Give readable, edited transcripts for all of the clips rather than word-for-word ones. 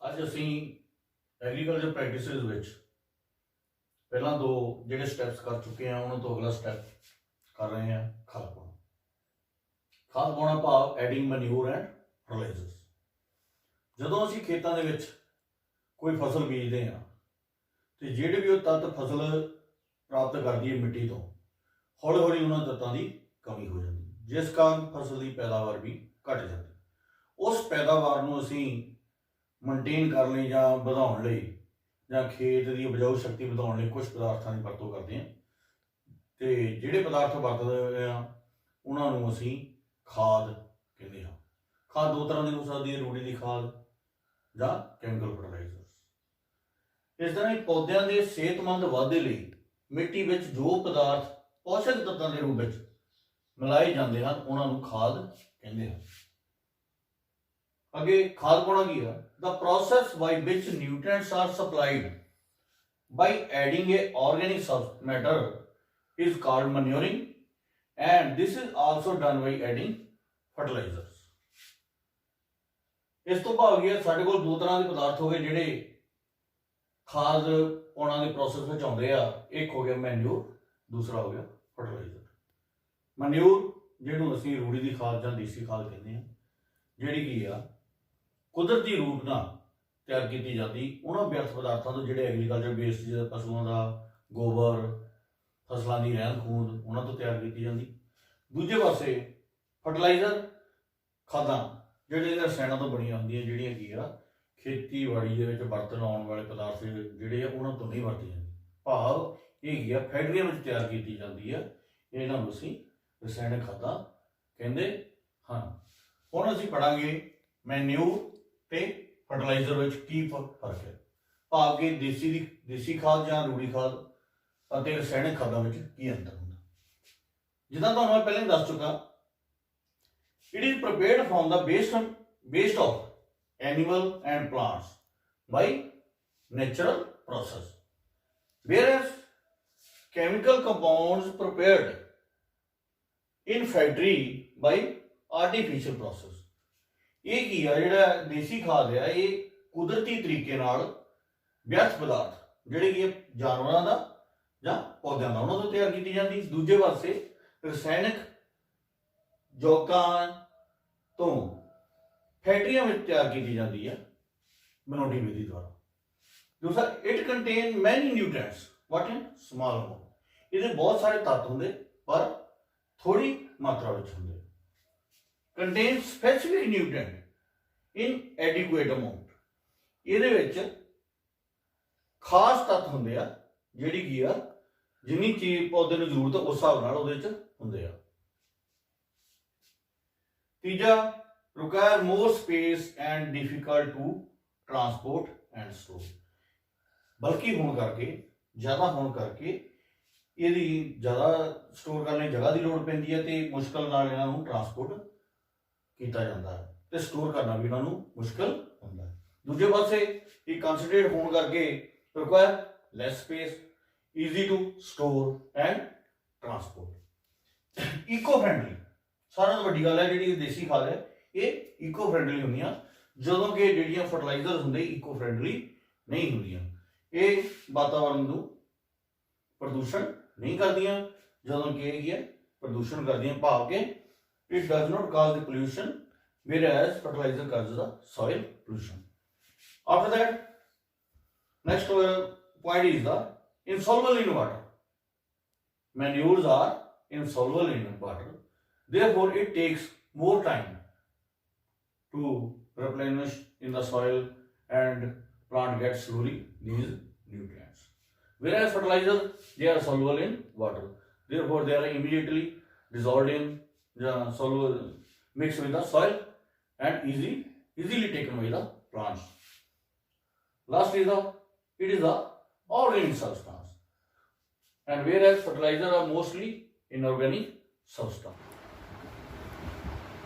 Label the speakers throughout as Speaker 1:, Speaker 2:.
Speaker 1: ਅੱਜ ਅਸੀਂ agriculture practices ਵਿੱਚ ਪਹਿਲਾਂ ਦੋ ਜਿਹੜੇ ਸਟੈਪਸ ਕਰ ਚੁੱਕੇ ਹਾਂ ਉਹਨਾਂ ਤੋਂ ਅਗਲਾ ਸਟੈਪ ਕਰ ਰਹੇ ਹਾਂ ਖਾਦ ਪਾਉਣਾ। ਖਾਦ ਪਾਉਣਾ ਭਾਵ ਐਡਿੰਗ ਮੈਨਿਊਰ ਐਂਡ ਫਰਟੀਲਾਈਜ਼ਰਸ। ਜਦੋਂ ਅਸੀਂ ਖੇਤਾਂ ਦੇ ਵਿੱਚ ਕੋਈ ਫਸਲ ਬੀਜਦੇ ਹਾਂ ਤੇ ਜਿਹੜੇ ਵੀ ਉਹ ਤੱਤ ਫਸਲ ਪ੍ਰਾਪਤ ਕਰਦੀ ਹੈ ਮਿੱਟੀ ਤੋਂ, ਹੌਲੀ ਹੌਲੀ ਉਹਨਾਂ ਤੱਤਾਂ ਦੀ ਕਮੀ ਹੋ ਜਾਂਦੀ, ਜਿਸ ਕਾਰਨ ਫਸਲ ਦੀ ਪੈਦਾਵਾਰ ਵੀ ਘਟ ਜਾਂਦੀ। ਉਸ ਪੈਦਾਵਾਰ ਨੂੰ ਅਸੀਂ ਮੇਨਟੇਨ ਕਰਨ ਲਈ ਜਾਂ ਵਧਾਉਣ ਲਈ ਜਾਂ ਖੇਤ ਦੀ ਉਪਜਾਊ ਸ਼ਕਤੀ ਵਧਾਉਣ ਲਈ ਕੁਝ ਪਦਾਰਥਾਂ ਦੀ ਵਰਤੋਂ ਕਰਦੇ ਹਾਂ, ਤੇ ਜਿਹੜੇ ਪਦਾਰਥ ਵਰਤਦੇ ਆ ਉਹਨਾਂ ਨੂੰ ਅਸੀਂ ਖਾਦ ਕਹਿੰਦੇ ਹਾਂ। ਖਾਦ ਦੋ ਤਰ੍ਹਾਂ ਦੀ ਹੋ ਸਕਦੀ ਹੈ, ਰੂੜੀ ਦੀ ਖਾਦ ਜਾਂ ਕੈਮੀਕਲ ਫਰਟੀਲਾਈਜ਼ਰਸ। ਇਸ ਤਰ੍ਹਾਂ ਹੀ ਪੌਦਿਆਂ ਦੇ ਸਿਹਤਮੰਦ ਵਾਧੇ ਲਈ ਮਿੱਟੀ ਵਿੱਚ ਜੋ ਪਦਾਰਥ ਪੋਸ਼ਕ ਤੱਤਾਂ ਦੇ ਰੂਪ ਵਿੱਚ ਮਿਲਾਏ ਜਾਂਦੇ ਹਨ ਉਹਨਾਂ ਨੂੰ ਖਾਦ ਕਹਿੰਦੇ ਹਨ। ਅੱਗੇ ਖਾਦ ਪਾਉਣਾ ਕੀ ਹੈ? The process by which nutrients are supplied by adding a organic matter is called manuring, and this is also done by adding fertilizers. ਇਸ ਤੋਂ ਭਾਵ ਕੀ ਹੈ? ਸਾਡੇ ਕੋਲ ਦੋ ਤਰ੍ਹਾਂ ਦੇ ਪਦਾਰਥ ਹੋ ਗਏ ਜਿਹੜੇ ਖਾਦ ਪਾਉਣ ਦੇ ਪ੍ਰੋਸੈਸ ਵਿੱਚ ਆਉਂਦੇ ਆ। ਇੱਕ ਹੋ ਗਿਆ ਮੈਨਿਊਰ, ਦੂਸਰਾ ਹੋ ਗਿਆ ਫਰਟੀਲਾਈਜ਼ਰ। ਮੈਨਿਊਰ ਜਿਹਨੂੰ ਅਸੀਂ ਰੂੜੀ ਦੀ ਖਾਦ ਜਾਂ ਦੇਸੀ ਖਾਦ ਕਹਿੰਦੇ ਹਾਂ, ਜਿਹੜੀ ਕੀ ਆ ਕੁਦਰਤੀ ਰੂਪ ਨਾਲ ਤਿਆਰ ਕੀਤੀ ਜਾਂਦੀ ਉਹਨਾਂ ਵਿਅਰਥ ਪਦਾਰਥਾਂ ਤੋਂ ਜਿਹੜੇ ਐਗਰੀਕਲਚਰ ਵੇਸਟ, ਪਸ਼ੂਆਂ ਦਾ ਗੋਬਰ, ਫਸਲਾਂ ਦੀ ਰਹਿੰਦ ਖੂੰਹਦ, ਉਹਨਾਂ ਤੋਂ ਤਿਆਰ ਕੀਤੀ ਜਾਂਦੀ। ਦੂਜੇ ਪਾਸੇ ਫਰਟੀਲਾਈਜ਼ਰ ਖਾਦਾਂ ਜਿਹੜੇ ਰਸਾਇਣਾਂ ਤੋਂ ਬਣੀਆਂ ਹੁੰਦੀਆਂ, ਜਿਹੜੀਆਂ ਕੀ ਆ ਖੇਤੀਬਾੜੀ ਦੇ ਵਿੱਚ ਵਰਤਣ ਆਉਣ ਵਾਲੇ ਪਦਾਰਥ ਜਿਹੜੇ ਆ ਉਹਨਾਂ ਤੋਂ ਨਹੀਂ ਵਰਤੀ ਜਾਂਦੀ। ਭਾਵ ਇਹ ਕੀ ਆ ਫੈਕਟਰੀਆਂ ਵਿੱਚ ਤਿਆਰ ਕੀਤੀ ਜਾਂਦੀ ਆ। ਇਹਨਾਂ ਨੂੰ ਅਸੀਂ ਰਸਾਇਣਕ ਖਾਦਾਂ ਕਹਿੰਦੇ ਹਨ। ਹੁਣ ਅਸੀਂ ਪੜਾਂਗੇ ਮੈਨਿਊਰ ਤੇ ਫਰਟੀਲਾਈਜ਼ਰ ਵਿੱਚ ਕੀ ਫਰਕ ਹੈ, ਭਾਵ ਕਿ ਦੇਸੀ ਖਾਦ ਜਾਂ ਰੂੜੀ ਖਾਦ ਅਤੇ ਰਸਾਇਣਕ ਖਾਦਾਂ ਵਿੱਚ ਕੀ ਅੰਤਰ ਹੁੰਦਾ। ਜਿੱਦਾਂ ਤੁਹਾਨੂੰ ਮੈਂ ਪਹਿਲਾਂ ਹੀ ਦੱਸ ਚੁੱਕਾ, it is prepared from the waste of animal and plants by natural process, whereas chemical compounds prepared in factory by artificial process। ਇਹ ਕੀ ਆ ਜਿਹੜਾ ਦੇਸੀ ਖਾਦ ਆ ਇਹ ਕੁਦਰਤੀ ਤਰੀਕੇ ਨਾਲ ਵਿਅਰਥ ਪਦਾਰਥ ਜਿਹੜੇ ਕਿ ਜਾਨਵਰਾਂ ਦਾ ਜਾਂ ਪੌਦਿਆਂ ਦਾ ਉਹਨਾਂ ਤੋਂ ਤਿਆਰ ਕੀਤੀ ਜਾਂਦੀ। ਦੂਜੇ ਪਾਸੇ ਰਸਾਇਣਕ ਯੌਗਾਂ ਤੋਂ ਫੈਕਟਰੀਆਂ ਵਿੱਚ ਤਿਆਰ ਕੀਤੀ ਜਾਂਦੀ ਹੈ ਮਨੋਡੀ ਵਿਧੀ ਦੁਆਰਾ। ਦੂਸਰਾ, ਇਟ ਕੰਟੇਨ ਮੈਨੀ nutrients but in small amount. ਇਹਦੇ ਬਹੁਤ ਸਾਰੇ ਤੱਤ ਹੁੰਦੇ ਪਰ ਥੋੜੀ ਮਾਤਰਾ ਵਿੱਚ ਹੁੰਦੇ। ਕੰਟੇਨ ਸਪੈਸੀਫਿਕ ਨਿਊਟ੍ਰੀਐਂਟ ਇਨ ਐਡਿਕੁਏਟ ਅਮਾਉਂਟ। ਇਹਦੇ ਵਿੱਚ ਖਾਸ ਤੱਤ ਹੁੰਦੇ ਆ ਜਿਹੜੀ ਕੀ ਆ ਜਿੰਨੀ ਚੀਜ਼ ਪੌਦੇ ਨੂੰ ਜ਼ਰੂਰਤ ਉਸ ਹਿਸਾਬ ਨਾਲ ਉਹਦੇ ਵਿੱਚ ਹੁੰਦੇ ਆ। ਤੀਜਾ, require more space and difficult to transport and store। ਬਲਕਿ ਹੋਣ ਕਰਕੇ, ਜ਼ਿਆਦਾ ਹੋਣ ਕਰਕੇ ਇਹਦੀ ਜ਼ਿਆਦਾ ਸਟੋਰ ਕਰਨ ਲਈ ਜਗ੍ਹਾ ਦੀ ਲੋੜ ਪੈਂਦੀ ਹੈ ਤੇ ਮੁਸ਼ਕਲ ਨਾਲ ਇਹਨਾਂ ਨੂੰ ਟਰਾਂਸਪੋਰਟ ਕੀਤਾ ਜਾਂਦਾ ਹੈ ਤੇ ਸਟੋਰ ਕਰਨਾ ਵੀ ਇਹਨਾਂ ਨੂੰ ਮੁਸ਼ਕਲ ਹੁੰਦਾ ਹੈ। ਦੂਜੇ ਪਾਸੇ ਇਹ ਕੰਸੈਂਟਰੇਟ ਹੋਣ ਕਰਕੇ require less space, easy to store and transport। ਇਕੋ ਫ੍ਰੈਂਡਲੀ, ਸਾਰਿਆਂ ਤੋਂ ਵੱਡੀ ਗੱਲ ਹੈ ਜਿਹੜੀ ਦੇਸੀ ਖਾਦ ਹੈ ਇਹ ਇਕੋ ਫ੍ਰੈਂਡਲੀ ਹੁੰਦੀਆਂ, ਜਦੋਂ ਕਿ ਜਿਹੜੀਆਂ ਫਰਟੀਲਾਈਜ਼ਰ ਹੁੰਦੇ ਇਕੋ ਫ੍ਰੈਂਡਲੀ ਨਹੀਂ ਹੁੰਦੀਆਂ। ਇਹ ਵਾਤਾਵਰਨ ਨੂੰ ਪ੍ਰਦੂਸ਼ਣ ਨਹੀਂ ਕਰਦੀਆਂ, ਜਦੋਂ ਕਿ ਇਹ ਕੀ ਹੈ ਪ੍ਰਦੂਸ਼ਣ ਕਰਦੀਆਂ, ਭਾਵ ਕਿ it does not cause the pollution, whereas fertilizer causes the soil pollution। After that, next point is the insoluble in water। Manures are insoluble in water, therefore it takes more time to replenish in the soil and plant gets slowly these nutrients, whereas fertilizers they are soluble in water, therefore they are immediately dissolved in soluble mixed with the soil and easily taken by the plants। Last is it is the organic substance, and whereas fertilizers are mostly inorganic substance।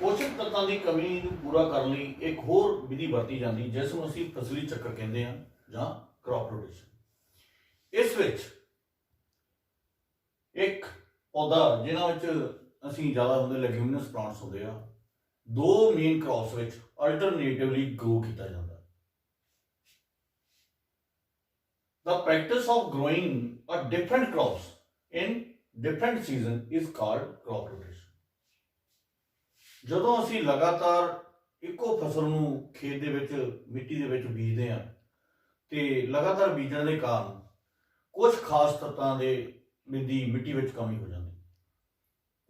Speaker 1: ਪੋਸ਼ਕ ਤੱਤਾਂ ਦੀ ਕਮੀ ਨੂੰ ਪੂਰਾ ਕਰਨ ਲਈ ਇੱਕ ਹੋਰ ਵਿਧੀ ਵਰਤੀ ਜਾਂਦੀ ਜਿਸ ਨੂੰ ਅਸੀਂ ਫਸਲੀ ਚੱਕਰ ਕਹਿੰਦੇ ਹਾਂ ਜਾਂ ਕ੍ਰੌਪ ਰੋਟੇਸ਼ਨ। ਇਸ ਵਿੱਚ ਇੱਕ ਪੌਦਾ ਜਿਹਨਾਂ ਵਿੱਚ ਅਸੀਂ ਜ਼ਿਆਦਾ ਹੁੰਦੇ ਲੈਗਿਊਮੀਨਸ ਪਲਾਂਟਸ ਹੁੰਦੇ ਆ, ਦੋ ਮੇਨ ਕ੍ਰੌਪਸ ਵਿੱਚ ਅਲਟਰਨੇਟਿਵਲੀ ਗਰੋ ਕੀਤਾ ਜਾਂਦਾ। The practice of growing a different crops in different season is called crop rotation. ਜਦੋਂ ਅਸੀਂ ਲਗਾਤਾਰ ਇੱਕੋ ਫਸਲ ਨੂੰ ਖੇਤ ਦੇ ਵਿੱਚ ਮਿੱਟੀ ਦੇ ਵਿੱਚ ਬੀਜਦੇ ਹਾਂ ਤੇ ਲਗਾਤਾਰ ਬੀਜਣ ਦੇ ਕਾਰਨ ਕੁਝ ਖਾਸ ਤੱਤਾਂ ਦੀ ਮਿੱਟੀ ਵਿੱਚ ਕਮੀ ਹੋ ਜਾਂਦੀ।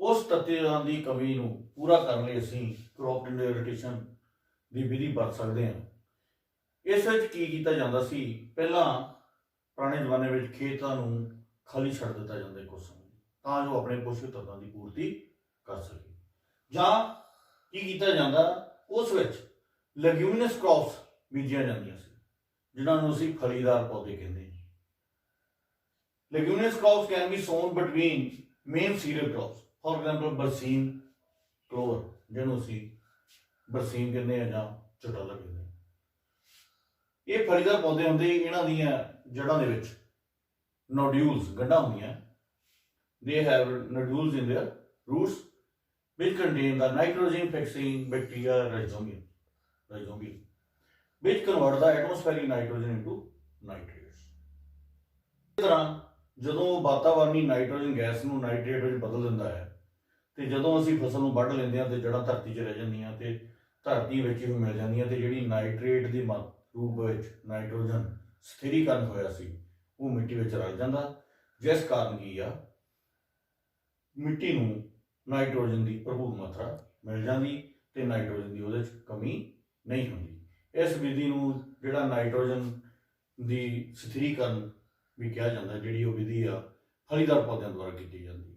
Speaker 1: ਉਸ ਤੱਤਾਂ ਦੀ ਕਮੀ ਨੂੰ ਪੂਰਾ ਕਰਨ ਲਈ ਅਸੀਂ ਕ੍ਰੌਪ ਰੋਟੇਸ਼ਨ ਦੀ ਵਿਧੀ ਵਰਤ ਸਕਦੇ ਹਾਂ। ਇਸ ਵਿੱਚ ਕੀ ਕੀਤਾ ਜਾਂਦਾ ਸੀ, ਪਹਿਲਾਂ ਪੁਰਾਣੇ ਜ਼ਮਾਨੇ ਵਿੱਚ ਖੇਤਾਂ ਨੂੰ ਖਾਲੀ ਛੱਡ ਦਿੱਤਾ ਜਾਂਦਾ ਕੁਝ ਸਮੇਂ ਤਾਂ ਜੋ ਆਪਣੇ ਪੋਸ਼ਕ ਤੱਤਾਂ ਦੀ ਪੂਰਤੀ ਕਰ ਸਕੇ, ਜਾਂ ਕੀ ਕੀਤਾ ਜਾਂਦਾ ਉਸ ਵਿੱਚ ਲੈਗਿਊਮੀਨਸ ਕ੍ਰੌਪਸ ਬੀਜੀਆਂ ਜਾਂਦੀਆਂ ਸੀ ਜਿਨ੍ਹਾਂ ਨੂੰ ਅਸੀਂ ਫਲੀਦਾਰ ਪੌਦੇ ਕਹਿੰਦੇ ਹਾਂ। Leguminous crops can be sown between main cereal crops, for example berseem, clover ਜਿਹਨੂੰ ਅਸੀਂ ਬਰਸੀਮ ਕਹਿੰਦੇ ਹਾਂ ਜਾਂ ਚਟਾਲਾ ਕਹਿੰਦੇ ਹਾਂ। ਇਹ ਫਲੀਦਾਰ ਪੌਦੇ ਹੁੰਦੇ, ਇਹਨਾਂ ਦੀਆਂ ਜੜ੍ਹਾਂ ਦੇ ਵਿੱਚ ਨੋਡਿਊਲਸ ਗੰਢਾਂ ਹੁੰਦੀਆਂ। They have nodules in their roots which contain the nitrogen fixing bacteria rhizobium which convert the atmospheric nitrogen into nitrates। ਇਸ ਤਰ੍ਹਾਂ ਜਦੋਂ ਵਾਤਾਵਰਣੀ ਨਾਈਟ੍ਰੋਜਨ ਗੈਸ ਨੂੰ ਨਾਈਟ੍ਰੇਟ ਵਿੱਚ ਬਦਲ ਦਿੰਦਾ ਹੈ ਤੇ ਜਦੋਂ ਅਸੀਂ ਫਸਲ ਨੂੰ ਵੱਢ ਲੈਂਦੇ ਹਾਂ ਤੇ ਜੜ੍ਹਾਂ ਧਰਤੀ 'ਚ ਰਹਿ ਜਾਂਦੀਆਂ ਤੇ ਧਰਤੀ ਵਿੱਚ ਹੀ ਮਿਲ ਜਾਂਦੀਆਂ ਤੇ ਜਿਹੜੀ ਨਾਈਟ੍ਰੇਟ ਦੀ ਰੂਪ ਵਿੱਚ ਨਾਈਟ੍ਰੋਜਨ ਸਥਿਰੀਕਰਨ ਹੋਇਆ ਸੀ ਉਹ ਮਿੱਟੀ ਵਿੱਚ ਰਲ ਜਾਂਦਾ, ਜਿਸ ਕਾਰਨ ਕੀ ਆ ਮਿੱਟੀ ਨੂੰ ਨਾਈਟ੍ਰੋਜਨ ਦੀ ਭਰਪੂਰ ਮਾਤਰਾ ਮਿਲ ਜਾਂਦੀ ਤੇ ਨਾਈਟ੍ਰੋਜਨ ਦੀ ਉਹਦੇ 'ਚ ਕਮੀ ਨਹੀਂ ਹੁੰਦੀ। ਇਸ ਵਿਧੀ ਨੂੰ ਜਿਹੜਾ ਨਾਈਟ੍ਰੋਜਨ ਦੀ ਸਥਿਰੀਕਰਨ ਵੀ ਕਿਹਾ ਜਾਂਦਾ, ਜਿਹੜੀ ਉਹ ਵਿਧੀ ਆ ਫਲੀਦਾਰ ਪੌਦਿਆਂ ਦੁਆਰਾ ਕੀਤੀ ਜਾਂਦੀ।